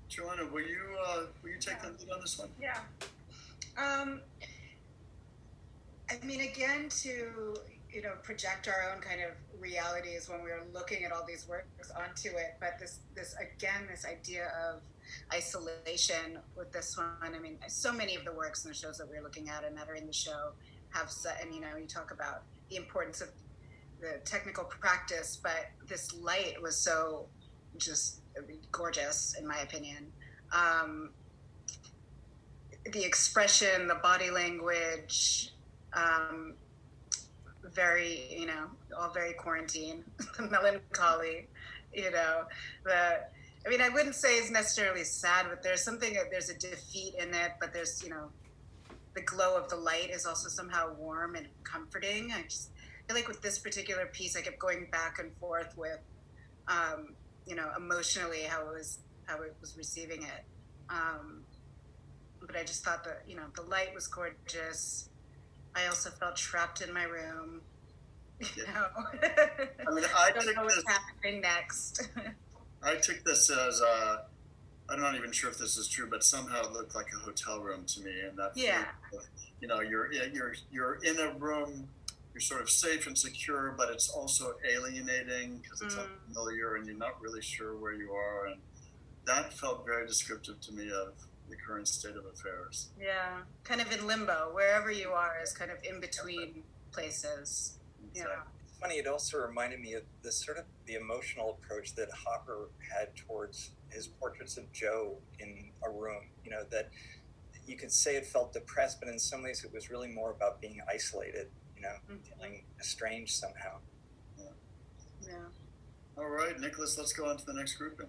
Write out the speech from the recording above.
Joanna, will you take the lead on this one? Yeah. I mean, again, to project our own kind of realities when we were looking at all these works onto it, but this idea of isolation with this one. I mean, so many of the works and the shows that we're looking at and that are in the show have and you talk about the importance of the technical practice, but this light was so just gorgeous in my opinion. The expression, the body language, very, all very quarantine, the melancholy, I wouldn't say it's necessarily sad, but there's a defeat in it, but there's, the glow of the light is also somehow warm and comforting. I just feel like with this particular piece, I kept going back and forth with, emotionally how it was receiving it. But I just thought that, the light was gorgeous. I also felt trapped in my room. I don't know what's happening next. I took this as I'm not even sure if this is true, but somehow it looked like a hotel room to me, and that you're in a room, you're sort of safe and secure, but it's also alienating because it's unfamiliar and you're not really sure where you are, and that felt very descriptive to me of the current state of affairs. Yeah, kind of in limbo. Wherever you are is kind of in between places. Exactly. Yeah. It's funny, it also reminded me of the emotional approach that Hopper had towards his portraits of Joe in a room. That you could say it felt depressed, but in some ways it was really more about being isolated, feeling estranged somehow. Yeah. All right, Nicholas, let's go on to the next grouping.